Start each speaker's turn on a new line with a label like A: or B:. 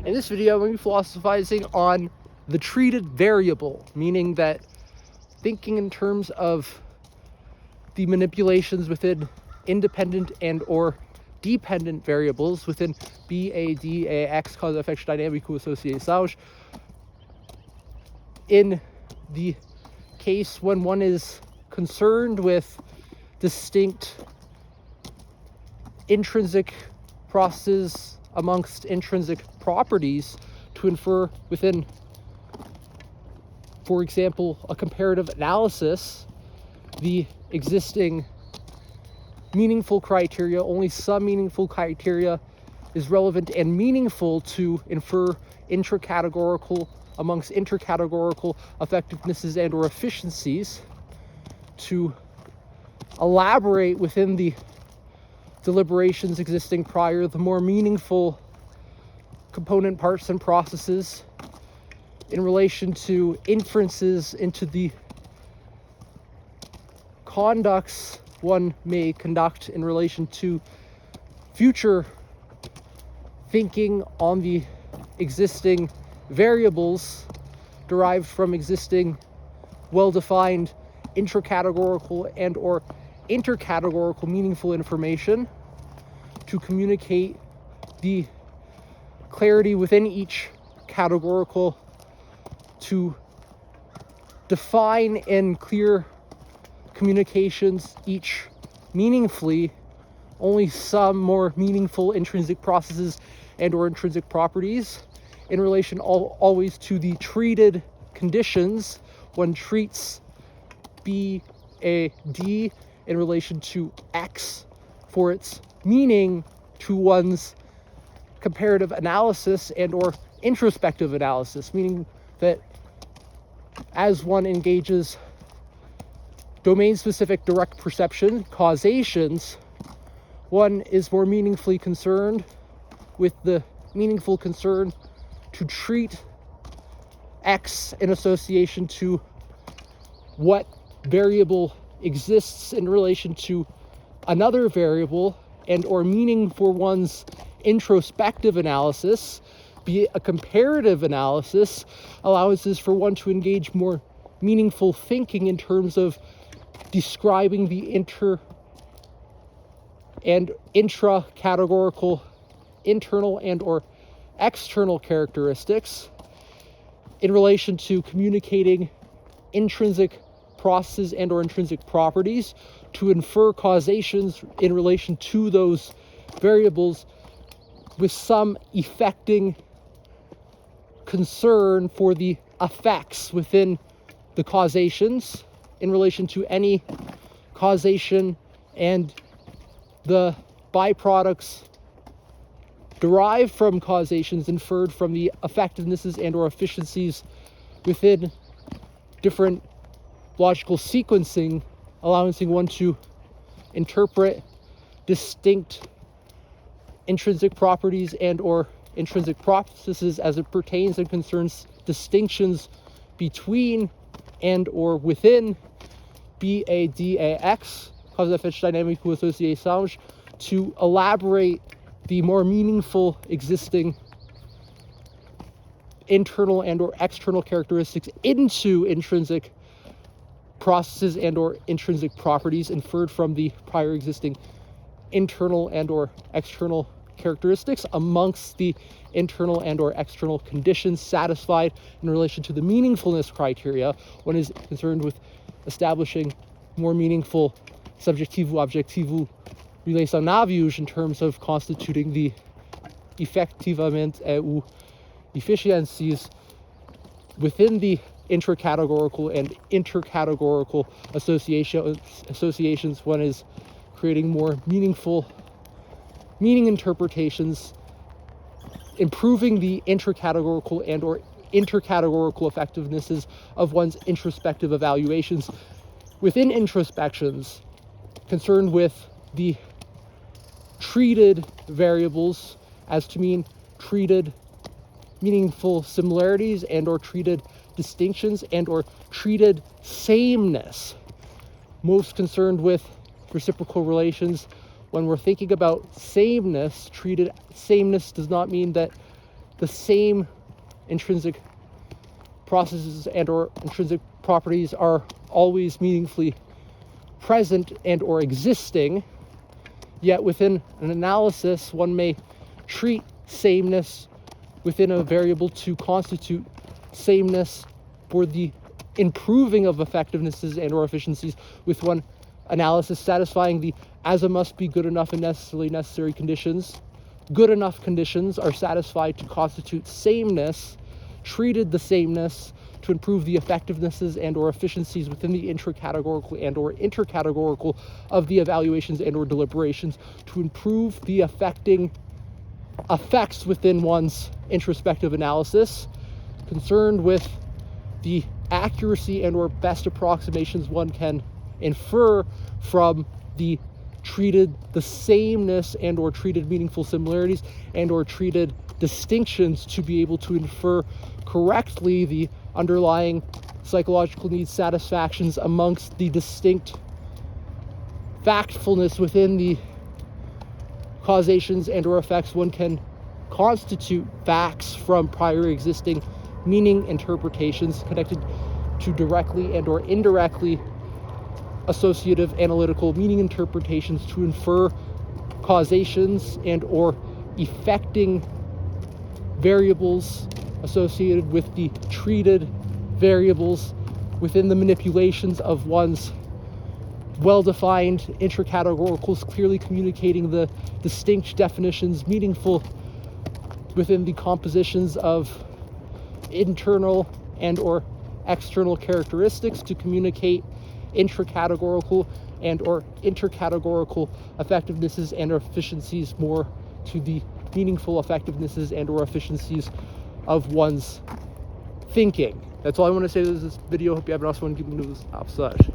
A: In this video, I'm going to be philosophizing on the treated variable, meaning that thinking in terms of the manipulations within independent and or dependent variables within bem-defined, causa-é-efetio, dinãmico, associações. In the case when one is concerned with distinct intrinsic processes amongst intrinsic properties to infer within, for example, a comparative analysis, the existing meaningful criteria, only some meaningful criteria is relevant and meaningful to infer intra-categorical amongst inter-categorical effectivenesses and or efficiencies, to elaborate within the deliberations existing prior the more meaningful component parts and processes in relation to inferences into the conducts one may conduct in relation to future thinking on the existing variables derived from existing well-defined intra-categorical and or inter-categorical meaningful information to communicate the clarity within each categorical, to define in clear communications each meaningfully only some more meaningful intrinsic processes and or intrinsic properties in relation always to the treated conditions. One treats B, A, D in relation to X for its meaning to one's comparative analysis and or introspective analysis, meaning that as one engages domain-specific direct perception, causations, one is more meaningfully concerned with the meaningful concern to treat X in association to what variable exists in relation to another variable, and or meaning for one's introspective analysis, be it a comparative analysis, allowances for one to engage more meaningful thinking in terms of describing the inter and intra-categorical internal and or external characteristics in relation to communicating intrinsic processes and or intrinsic properties to infer causations in relation to those variables with some effecting concern for the effects within the causations in relation to any causation and the byproducts derived from causations inferred from the effectivenesses and or efficiencies within different logical sequencing, allowing one to interpret distinct intrinsic properties and or intrinsic processes as it pertains and concerns distinctions between and or within BADAX, causa-é-efetio, dinâmico, associações, to elaborate the more meaningful existing internal and or external characteristics into intrinsic processes and or intrinsic properties inferred from the prior existing internal and or external characteristics amongst the internal and or external conditions satisfied in relation to the meaningfulness criteria. One is concerned with establishing more meaningful subjetivo-objetivo relacionáveis in terms of constituting the effectivamente efficiencies within the intra-categorical and inter-categorical associations. One is creating more meaningful meaning interpretations, improving the intra-categorical and or inter-categorical effectivenesses of one's introspective evaluations within introspections, concerned with the treated variables as to mean treated meaningful similarities and or treated distinctions and or treated sameness. Most concerned with reciprocal relations. When we're thinking about sameness, treated sameness does not mean that the same intrinsic processes and or intrinsic properties are always meaningfully present and or existing, yet within an analysis one may treat sameness within a variable to constitute sameness for the improving of effectivenesses and or efficiencies with one analysis satisfying the as a must be good enough and necessarily necessary conditions. Good enough conditions are satisfied to constitute sameness, treated the sameness to improve the effectivenesses and or efficiencies within the intra-categorical and or inter-categorical of the evaluations and or deliberations to improve the effects within one's introspective analysis, concerned with the accuracy and or best approximations one can infer from the treated the sameness and or treated meaningful similarities and or treated distinctions to be able to infer correctly the underlying psychological needs satisfactions amongst the distinct factfulness within the causations and or effects one can constitute facts from prior existing meaning interpretations connected to directly and or indirectly associative analytical meaning interpretations to infer causations and or effecting variables associated with the treated variables within the manipulations of one's well-defined intra-categoricals, clearly communicating the distinct definitions meaningful within the compositions of internal and or external characteristics to communicate intra-categorical and or inter-categorical effectivenesses and efficiencies more to the meaningful effectivenesses and or efficiencies of one's thinking. That's all I want to say to this video. Hope you have an awesome one. Keep moving to this outside.